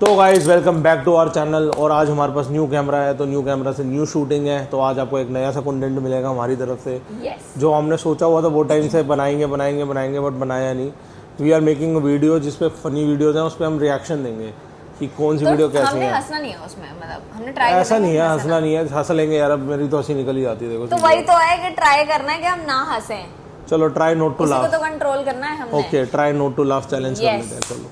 तो guys welcome back to our channel. और आज हमारे पास न्यू कैमरा है, तो न्यू कैमरा से न्यू शूटिंग है। तो आज आपको एक नया सा कंटेंट मिलेगा हमारी तरफ से। जो हमने सोचा हुआ था वो टाइम से बनाएंगे बट बनाया नहीं। We are making a video जिस पे फनी वीडियोज हैं, उस पर हम रिएक्शन देंगे कि कौन सी वीडियो कैसी हमने है। हंसना नहीं है उसमें, मतलब हमने ट्राई ऐसा नहीं है, हंसना नहीं है, हंस लेंगे यार। अब मेरी तो हंसी निकल ही जाती है, देखो। तो वही तो है कि ट्राई करना है कि हम ना हंसें, चलो ट्राई नॉट टू उसी को लाफ। तो कंट्रोल करना है हमने। Okay, try not to laugh challenge कर Yes. लेते हैं। चलो,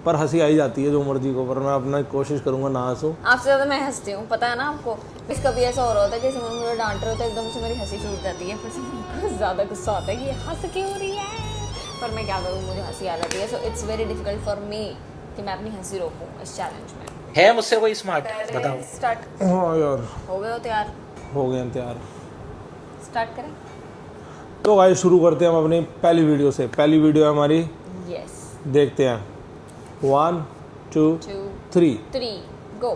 पर हंसी आई जाती है जो मर्जी को, पर मैं अपना कोशिश करूंगा ना हंसूं। आपसे ज्यादा मैं हंसती हूँ, पता है ना आपको। इस कभी ऐसा हो रहा होता है कि सिमरन मुझे डांट रहे होते हैं, एकदम से मेरी हंसी छूट जाती है, फिर से मुझे ज्यादा गुस्सा आता है कि ये हंस क्यों रही है, पर मैं क्या करूँ, मुझे हंसी आ जाती है। So it's very difficult for me कि मैं अपनी हंसी रोकूं इस चैलेंज में। है मुझसे कोई स्मार्ट? बताओ। स्टार्ट हाँ यार, हो गए हो तैयार? हो गए हैं तैयार। स्टार्ट करें? तो गाइस शुरू करते हैं हम अपनी पहली वीडियो से। पहली वीडियो है हमारी, यस। देखते हैं। 1 2 2 3। 3 गो।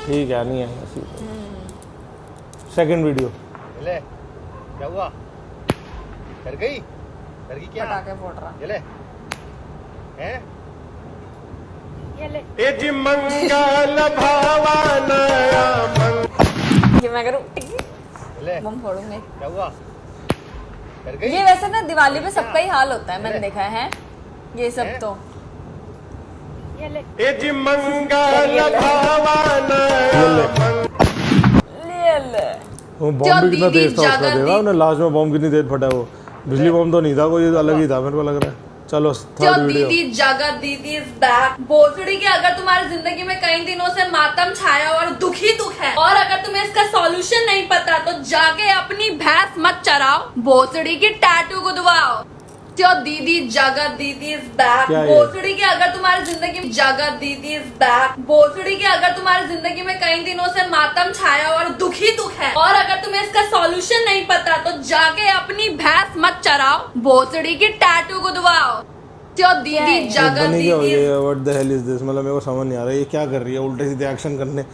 ठीक है, नहीं है ऐसी। Second video. ले क्या हुआ? डर गई? डर गई क्या? पटाखे फोड़ रहा। ये ले हैं? ये मैं करूँ टिक ले बम फोड़ूंगे। क्या हुआ? डर गई? ये वैसे ना दिवाली पे सबका ही हाल होता है, मैंने देखा है ये सब। तो ये ले। ले ले। वो बॉम्ब भी कितना तेज था उसका, देखा आपने लास्ट में बॉम्ब कितनी तेज फटा है। वो बिजली बॉम्ब तो नहीं था, कोई अलग ही था, मेरे को लग रहा है। चलो थर्ड वीडियो। दीदी जगत दीदी इज बैक। भोसड़ी की अगर तुम्हारी जिंदगी में कई दिनों से मातम छाया और दुखी दुख है, और अगर तुम्हें इसका सॉल्यूशन नहीं पता, तो जाके अपनी भैंस मत चराओ, भोसड़ी की टैटू गुदवाओ। जो दीदी जगत दीदी इज बैक। क्या है? भोसड़ी की अगर तुम्हारी जिंदगी में जगत दीदी इज बैक। भोसड़ी की अगर तुम्हारी जिंदगी में कई दिनों से मातम छाया और दुखी दुख है, और अगर तुम्हें इसका सॉल्यूशन नहीं पता, तो जाके अपनी भैंस मत चराओ, भोसड़ी की टैटू गुदवाओ। जो दीदी जगत बनी क्या हो दीदी ये? What the hell is this? मतलब मेरे को समझ नहीं आ रहा ये क्या कर रही है। उल्टे सीधे एक्शन करने,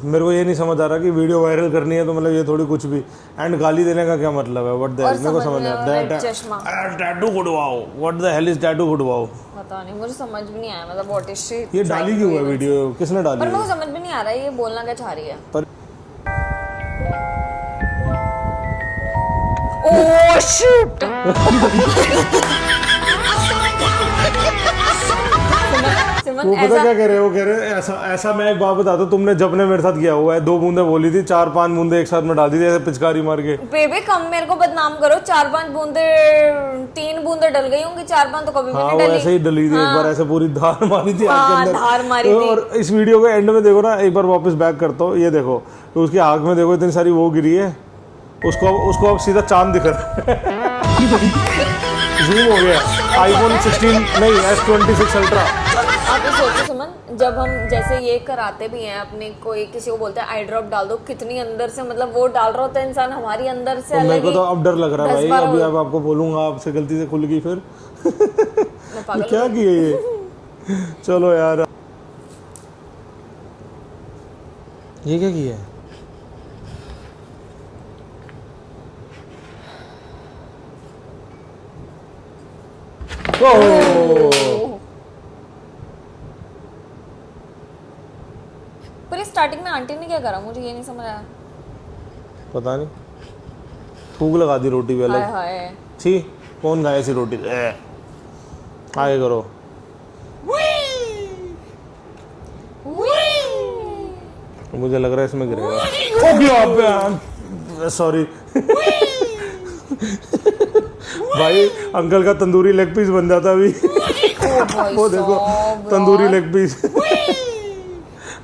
मेरे को ये नहीं समझ आ रहा कि वीडियो वायरल करनी है तो मतलब ये थोड़ी कुछ भी। एंड गाली देने का क्या मतलब है? व्हाट द हेल, मेरे को समझ नहीं आ रहा। चश्मा टैटू गुडवाओ, what the hell is tattoo गुडवाओ? पता नहीं, मुझे समझ भी नहीं आया, मतलब व्हाट इज शी। ये डाली क्यों है वीडियो? किसने डाली पर है? मेरे को समझ भी नहीं आ रहा है ये बोलना क्या चाह रही है। पर ओह शिट। वो पता क्या कह रहे हैं? वो कह रहे हैं ऐसा ऐसा। मैं एक बात बताता हूँ, तुमने जब ने मेरे साथ किया हुआ है, 2 बूंदे बोली थी, 4-5 बूंदे एक साथ में डाल दी थी, ऐसे पिचकारी मार के। बेबी कम मेरे को बदनाम करो। 4-5 बूंदे, 3 बूंदे डल गई होंगी, 4-5 तो कभी भी हाँ, नहीं वो डली। ऐसे ही डली थी। एक बार ऐसे पूरी धार मारी थी आँख के हाँ, अंदर। धार मारी थी। और इस वीडियो के एंड में देखो ना, एक बार वापस बैक करता हूँ, ये देखो तो उसकी आँख में देखो इतनी सारी वो गिरी है, उसको अब सीधा चांद दिख रहा है। जूम हो गया। iPhone 16 नहीं, S26 अल्ट्रा। आप ये सोचो सुमन, जब हम जैसे ये कराते भी हैं अपने, कोई किसी को बोलते हैं आई ड्रॉप डाल दो, कितनी अंदर से मतलब वो डाल रहा होता है इंसान, हमारी अंदर से तो मेरे अलग को ही तो अब डर लग रहा है 10 भाई। बार अभी अब आपको बोलूंगा, आपसे गलती से खुल गई फिर। मैं पागल क्या किए ये? चलो यार, ये क्या किया है? ओह! पर ये स्टार्टिंग में आंटी ने क्या करा, मुझे ये नहीं समझ आया। पता नहीं, फूक लगा दी रोटी पे हाय अलग। हाय। छी, कौन खाए ऐसी रोटी? आगे करो। मुझे लग रहा है इसमें गिरेगा। सॉरी भाई, अंकल का तंदूरी लेग पीस बन जाता अभी। वो देखो, तंदूरी लेग पीस।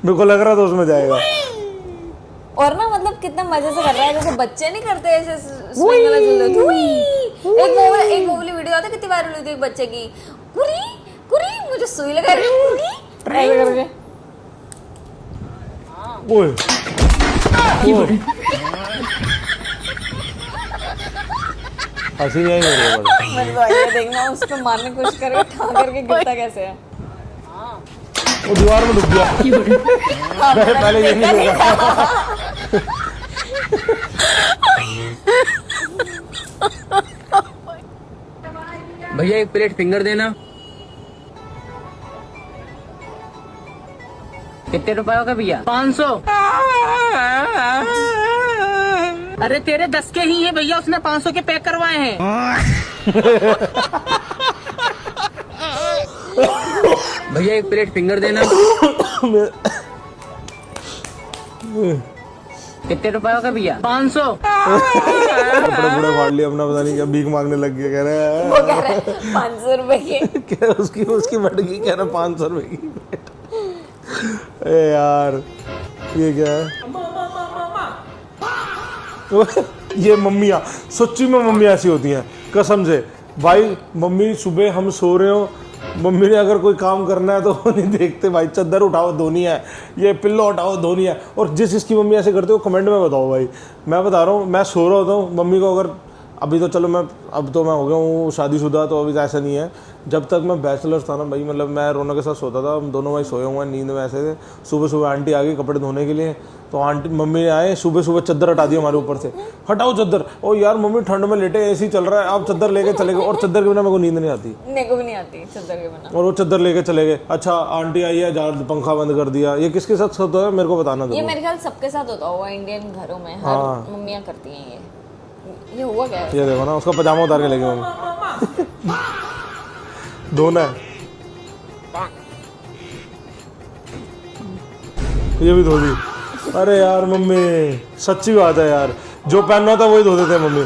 मेरे को लग रहा था उसमें जाएगा। और ना मतलब कितना मजे से कर रहा है, जैसे बच्चे नहीं करते ऐसे स्विंग वाला झूला। एक वो वाली वीडियो आता है, कितनी वायरल हुई थी एक बच्चे की, कुरी कुरी मुझे सुई लगा रही है, कुरी ऐसे करके। ओए हंसी नहीं आई मेरे को। मैं तो आइए देखना, उसको मारने की कोशिश करके उठा करके गिरता कैसे है। वो दीवार में डूब गया। पहले ये नहीं देखा। भैया एक प्लेट फिंगर देना। कितने रुपए का भैया? 500। अरे तेरे 10 के ही है भैया, उसने 500 के पैक करवाए हैं। भैया एक प्लेट फिंगर देना। कितने रुपए का भैया? 500। कपड़े बड़े फाड़ लिए अपना, पता नहीं क्या भीख मांगने लग गया। कह रहे वो कह रहे हैं 500 रुपए के। कह रहे उसकी बढ़ गई, कह रहे 500 रुपए की प्लेट। ए यार ये क्या है? ये मम्मियाँ, सच्ची में मम्मी ऐसी होती हैं कसम से भाई। मम्मी सुबह हम सो रहे हो, मम्मी ने अगर कोई काम करना है तो वो नहीं देखते भाई। चादर उठाओ धोनी है, ये पिल्लो उठाओ धोनी है। और जिस जिसकी मम्मी ऐसे करते हो कमेंट में बताओ भाई। मैं बता रहा हूँ, मैं सो रहा होता हूँ, मम्मी को अगर अभी तो चलो अब तो मैं हो गया हूँ शादीशुदा, तो अभी ऐसा नहीं है। जब तक मैं बैचलर था ना भाई, मतलब मैं रोना के साथ सोता था, हम दोनों भाई सोए हुए हैं नींद में ऐसे थे। सुबह सुबह आंटी आ गई कपड़े धोने के लिए, तो आंटी मम्मी आए सुबह सुबह चादर हटा दी हमारे ऊपर से। हटाओ चादर। ओ यार मम्मी ठंड में लेटे, एसी चल रहा है, आप चादर लेके चले गए। और चादर के बिना मेरे को नींद नहीं आती। मेरे को भी नहीं आती चादर के बिना। और वो चादर लेके चले गए। अच्छा आंटी आई है, जा पंखा बंद कर दिया। ये किसके साथ होता है मेरे को बताना ये जरूर। मेरे ख्याल सबके साथ होता होगा इंडियन घरों में, हर मम्मियाँ करती हैं ये हुआ क्या है? ये देखो ना, उसका पजामा उतार के लेके मम्मी धोना है। ये भी धो दी। अरे यार मम्मी सच्ची बात है यार, जो पहनना था वही धो देते मम्मी।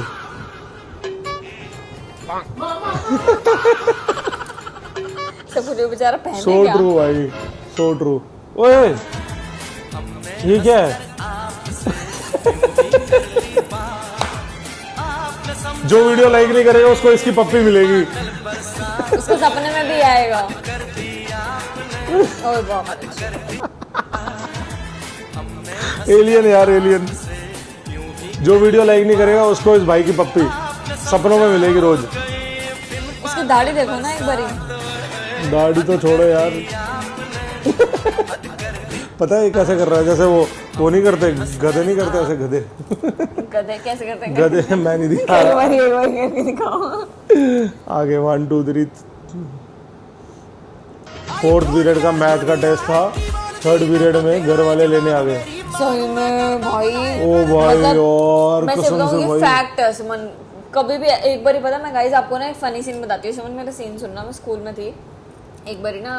सब कुछ बेचारा पहने सो क्या? ट्रू भाई, सो ट्रू। ओए ये क्या है? जो वीडियो लाइक नहीं करेगा उसको इसकी पप्पी मिलेगी। उसको सपने में भी आएगा। ओए बाप रे। एलियन यार एलियन। जो वीडियो लाइक नहीं करेगा उसको इस भाई की पप्पी सपनों में मिलेगी रोज। उसकी दाढ़ी देखो ना एक बारी। दाढ़ी तो छोड़ो यार। पता है कैसे कर रहा है? जैसे वो नहीं करते गधे, नहीं करते ऐसे गधे। गधे कैसे करते हैं? गधे मैं नहीं दिखा रहा। एक बार करके दिखाओ। आगे 1 2 3 4th पीरियड का मैथ का टेस्ट था। 3rd पीरियड में घर वाले लेने आ गए। सही में भाई। ओ भाई यार मैं कसम से भाई। फैक्ट है सुमन, कभी भी एक बार ही पता, मैं गाइस आपको ना एक फनी सीन बताती हूँ। सुमन मेरा सीन सुनना, मैं स्कूल में थी एक बारी ना,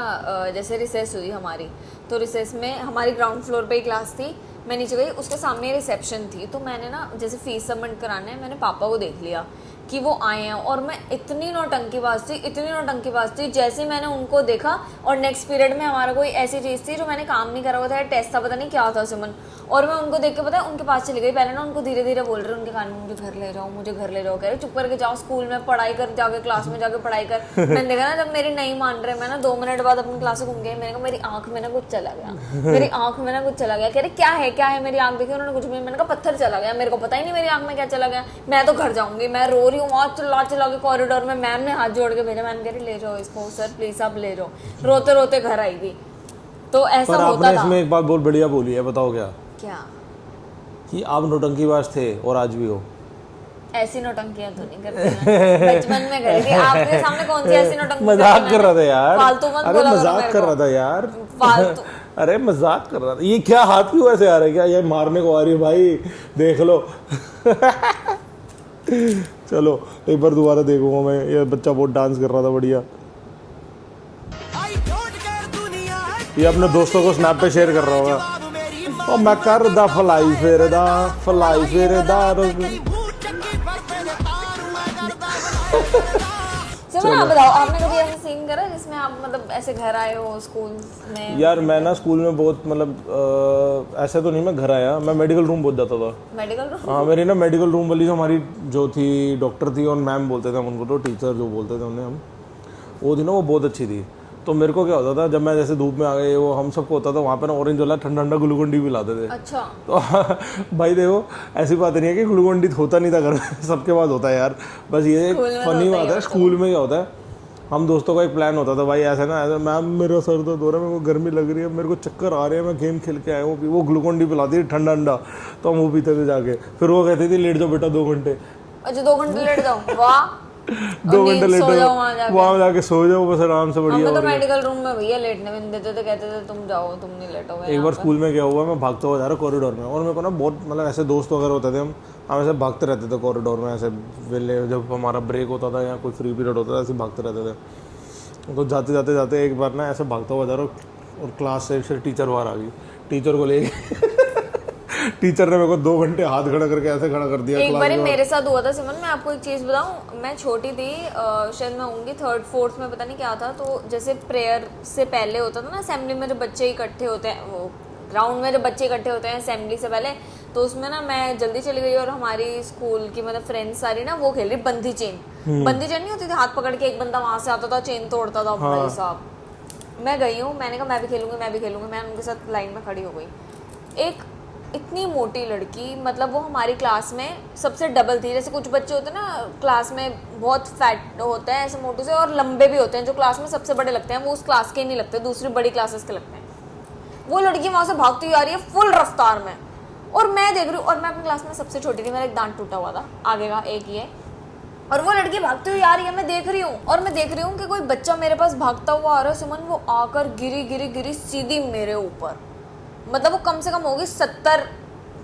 जैसे रिसेस हुई हमारी, तो रिसेस में हमारी ग्राउंड फ्लोर पे ही क्लास थी। मैं नीचे गई, उसके सामने रिसेप्शन थी, तो मैंने ना जैसे फीस सबमिट कराने है, मैंने पापा को देख लिया कि वो आए हैं, और मैं इतनी नौटंकीबाज थी, जैसे मैंने उनको देखा। और नेक्स्ट पीरियड में हमारा कोई ऐसी चीज़ थी जो मैंने काम नहीं करा हुआ था, टेस्ट था, पता नहीं क्या था सुमन, और मैं उनको देख के पता है उनके पास चली गई। पहले ना उनको धीरे धीरे बोल रहे, उनके कान में मुझे घर ले जाओ, कह रहे चुप करके जाओ, स्कूल में पढ़ाई कर, जाके क्लास में जाके पढ़ाई कर। मैंने देखा ना जब मेरी नहीं मान रहे, मैं ना 2 मिनट बाद अपनी क्लास से घूम गई। मैंने कहा मेरी आंख में ना कुछ चला गया, कह रहे क्या है, मेरी आंख देखी उन्होंने कुछ भी, मैंने कहा पत्थर चला गया, मेरे को पता ही नहीं मेरी आंख में क्या चला गया, मैं तो घर जाऊंगी। मैं रो रही हूँ वहाँ चिल्ला के कॉरिडोर में। मैम ने हाथ जोड़ के भेजा, मैम कह रही ले जाओ इसको सर प्लीज आप ले जाओ। रोते रोते घर आई थी। तो ऐसा पर होता आपने था। इसमें एक बात बहुत बढ़िया बोली है, बताओ क्या? क्या? कि आप नौटंकीबाज थे और आज भी हो। ऐसी नौटंकियां तो नहीं करती मैं। बचपन में करी थी। आपके सामने कौन सी ऐसी नौटंकी? मजाक कर रहा था यार। फालतू मत अरे बोला करो मजाक मेरे कर को। रहा था यार। फालतू। अरे मजाक कर रहा था। ये क्या हाथ क्यों ऐसे आ रहा है? क्या ये मारने को आ रही है भाई? देख लो। चलो एक बार दोबारा देखूंगा मैं। ये बच्चा बहुत डांस कर रहा था बढ़िया। ये अपने दोस्तों को स्नैप पे शेयर कर रहा होगा। और मैं कर दा फलाई फेरदा सुमन आप बताओ, आपने कभी ऐसा सीन करा जिसमें आप मतलब ऐसे घर आए हो स्कूल में? यार मैं ना स्कूल में बहुत मतलब ऐसे तो नहीं मैं घर आया, मैं मेडिकल रूम बहुत जाता था। Medical room? हाँ मेरी ना मेडिकल रूम वाली जो हमारी जो थी डॉक्टर थी, और मैम बोलते थे हम उनको, तो टीचर जो बोलते थे उन्हें हम, वो थी ना वो बहुत अच्छी थी। तो मेरे को क्या होता था, जब मैं जैसे धूप में आ गए, वो हम सबको होता था वहाँ पे ना ऑरेंज वाला ठंडा ठंडा ग्लूकोन डी पिलाते थे। अच्छा। तो भाई देखो ऐसी बात नहीं है कि ग्लूकोन डी होता नहीं था घर में, सबके पास होता है यार। बस ये स्कूल में फनी होता बात ही है, स्कूल में क्या होता है, हम दोस्तों का एक प्लान होता था भाई ऐसे ना, ऐसे मैम मेरा सर दर्द हो रहा है, मेरे को गर्मी लग रही है, मेरे को चक्कर आ रहे हैं, मैं गेम खेल के आया हूँ, वो ग्लूकोन डी पिलाती थी ठंडा ठंडा, तो हम वो पीते थे जाके, फिर वो कहती थी लेट जाओ बेटा 2 घंटे, अच्छा 2 घंटे लेट जाओ, वाह 2 घंटे लेट सो जाओ जाओ वहाँ जाके सो जाओ बस आराम से, बढ़िया हमें हो तो रही है। मेडिकल रूम में भैया लेटने भी नहीं देते थे, कहते थे तुम जाओ, तुम नहीं लेटोगे। एक बार स्कूल में क्या हुआ, मैं भागता हुआ जा रहा कॉरिडोर में, और मेरे को ना बहुत मतलब ऐसे दोस्त वगैरह होते थे, हम ऐसे भागते रहते थे कॉरिडोर में, ऐसे वेले जब हमारा ब्रेक होता था या कोई फ्री पीरियड होता था ऐसे भागते रहते थे। तो जाते जाते जाते एक बार ना ऐसे भागता हुआ जा रहा हूँ और क्लास से टीचर बाहर आ गई, टीचर को ले टीचर ने मेरे को 2 घंटे हाथ खड़ा करके ऐसे खड़ा कर दिया। एक बार मेरे साथ हुआ था सिमन, मैं आपको एक चीज़ बताऊं, मैं छोटी थी, शायद मैं होंगी 3rd 4th में, पता नहीं क्या था, तो जैसे प्रेयर से पहले होता था ना असेंबली में, जब बच्चे इकट्ठे होते हैं, वो ग्राउंड में जब बच्चे इकट्ठे होते हैं असेंबली से पहले, तो उसमें ना मैं जल्दी चली गई और हमारी स्कूल की मतलब फ्रेंड्स सारी ना वो खेल रही बंदी चेन, बंदी चेन नहीं होती थी, हाथ पकड़ के एक बंदा वहां से आता था चेन तोड़ता था, भाई साहब। मैं गई हूँ, मैंने कहा मैं भी खेलूंगी, मैं भी खेलूंगी, मैं उनके साथ लाइन में खड़ी हो गई। एक इतनी मोटी लड़की, मतलब वो हमारी क्लास में सबसे डबल थी, जैसे कुछ बच्चे होते हैं ना क्लास में बहुत फैट होते हैं ऐसे मोटे से, और लंबे भी होते हैं, जो क्लास में सबसे बड़े लगते हैं वो उस क्लास के नहीं लगते, दूसरी बड़ी क्लासेस के लगते हैं। वो लड़की वहां से भागती हुई आ रही है फुल रफ्तार में, और मैं देख रही हूँ, और मैं अपनी क्लास में सबसे छोटी थी, मेरा एक दांत टूटा हुआ था आगे का, एक ही है, और वो लड़की भागती हुई आ रही है, मैं देख रही हूँ, और मैं देख रही हूँ कि कोई बच्चा मेरे पास भागता हुआ आ रहा है सुमन, वो आकर गिरी गिरी गिरी सीधी मेरे ऊपर, मतलब वो कम से कम होगी 70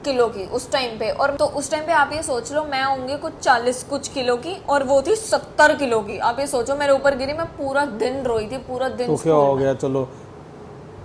किलो की उस टाइम पे, और तो उस टाइम पे आप ये सोच लो मैं होंगी कुछ 40 कुछ किलो की, और वो थी 70 किलो की। आप ये सोचो मेरे ऊपर गिरी, मैं पूरा दिन रोई थी, पूरा दिन। तो क्या हो गया, चलो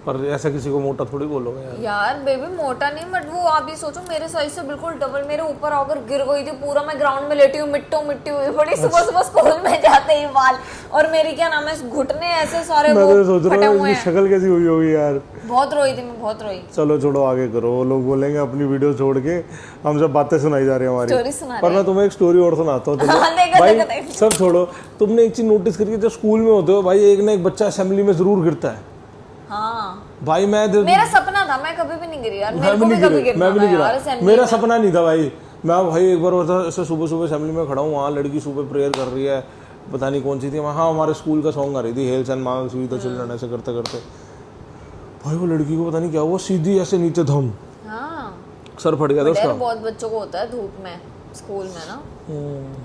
पर ऐसा किसी को मोटा थोड़ी बोलोगे यार। यार बेबी मोटा नहीं, बट वो आप ये सोचो मेरे साइज से बिल्कुल डबल, मेरे ऊपर आकर गिर गई थी, पूरा मैं ग्राउंड में लेटी हूँ, मिट्टी हुई पड़ी, सुबह सुबह स्कूल में जाते ही बाल, और मेरी क्या नाम है घुटने ऐसे सारे मैं वो तो सोच रहा फटे हूँ हुए इसकी हैं। शक्ल कैसी हुई होगी यार। बहुत रोई थी मैं, बहुत रोई। चलो छोड़ो आगे करो, वो लोग बोलेंगे अपनी वीडियो छोड़ के हम सब बातें सुनाई जा रही है स्टोरी हमारी, सुना पर मैं तुम्हें एक स्टोरी और सुनाता हूँ। हाँ, देखो, भाई देखो। सब छोड़ो, तुमने एक चीज नोटिस करी, जब स्कूल में होते हो भाई एक ना एक बच्चा असेंबली में जरूर गिरता है। हाँ भाई मेरा सपना था, मैं कभी भी नहीं गिरी यार, मेरे को भी कभी गिरना मैं भी नहीं था यार गिरा, असेंबली मेरा में। सपना नहीं था भाई। मैं भाई एक बार होता ऐसे सुबह सुबह असेंबली में खड़ा हूँ, वहाँ लड़की सुबह प्रेयर कर रही है, पता नहीं कौन सी थी, हाँ हमारे स्कूल का सॉन्ग आ रही थी, hells and marks we the children, ऐसे करते करते भाई वो लड़की को पता नहीं क्या हुआ, सीधी ऐसे नीचे धम, हाँ सर फट गया था उसका। बहुत बच्चों को होता है धूप में स्कूल में ना,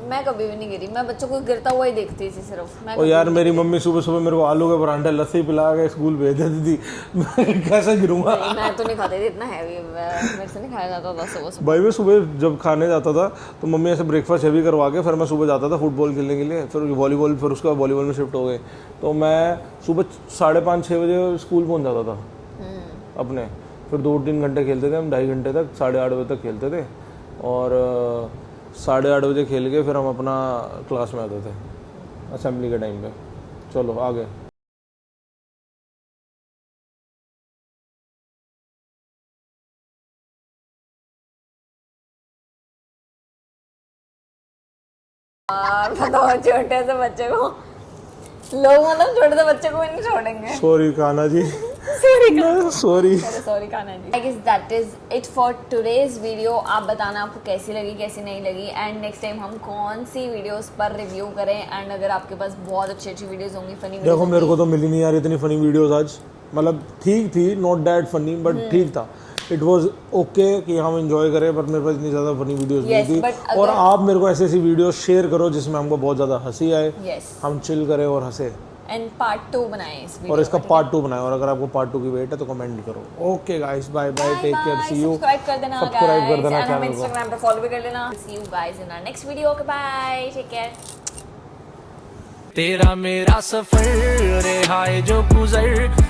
मैं कभी भी नहीं गिरी, मैं बच्चों को गिरता हुआ ही देखती थी सिर्फ। मैं और यार मेरी मम्मी सुबह सुबह मेरे को आलू के परांठे लस्सी पिला के स्कूल भेज देती थी, मैं कैसे गिरूंगा। मैं तो नहीं खाती थी इतना हैवी, मेरे से नहीं खाया जाता था सुबह सुबह। भाई मैं सुबह जब खाने जाता था तो मम्मी ऐसे ब्रेकफास्ट हैवी करवा के फिर मैं सुबह जाता था फुटबॉल खेलने के लिए, फिर वॉलीबॉल, फिर उसके बाद वॉलीबॉल में शिफ्ट हो गए, तो मैं सुबह 5:30-6 बजे स्कूल पहुंच जाता था अपने, फिर 2-3 घंटे खेलते थे हम, 2.5 घंटे तक, 8:30 बजे तक खेलते थे, और 8:30 बजे खेल के फिर हम अपना क्लास में आते थे असेंबली के टाइम पे। चलो आगे। यार बताओ छोटे से बच्चे को लोग मतलब छोटे से बच्चे को भी नहीं छोड़ेंगे। Sorry Kanha ji, sorry. Sorry Kanha ji. I guess that is it for today's video। आप बताना आपको कैसी लगी कैसी नहीं लगी, एंड नेक्स्ट टाइम हम कौन सी वीडियोस पर रिव्यू करें, एंड अगर आपके पास बहुत अच्छी अच्छी वीडियोस होंगी, फनी देखो मेरे को तो मिली नहीं यार इतनी फनी वीडियोस आज, मतलब ठीक थी, नॉट दैट फनी बट ठीक था, इट वाज ओके कि हम एंजॉय करें, पर मेरे पास इतनी ज़्यादा फनी वीडियोस नहीं थी। और आप मेरे को ऐसी ऐसी वीडियोस शेयर करो जिसमें हमको बहुत ज़्यादा हंसी आए, हम चिल करें और हंसे, एंड पार्ट 2 बनाएं इस वीडियो और इसका पार्ट 2 बनाएं, और अगर आपको पार्ट 2 की वेट है तो कमेंट करो। Okay guys, bye bye, take care, see you. Subscribe कर देना, सब्सक्राइब कर देना एंड हमें चैनल को, इंस्टाग्राम पे फॉलो भी कर लेना। See you guys in our next video. Okay bye, take care. तेरा मेरा सफर रे हाय जो गुजर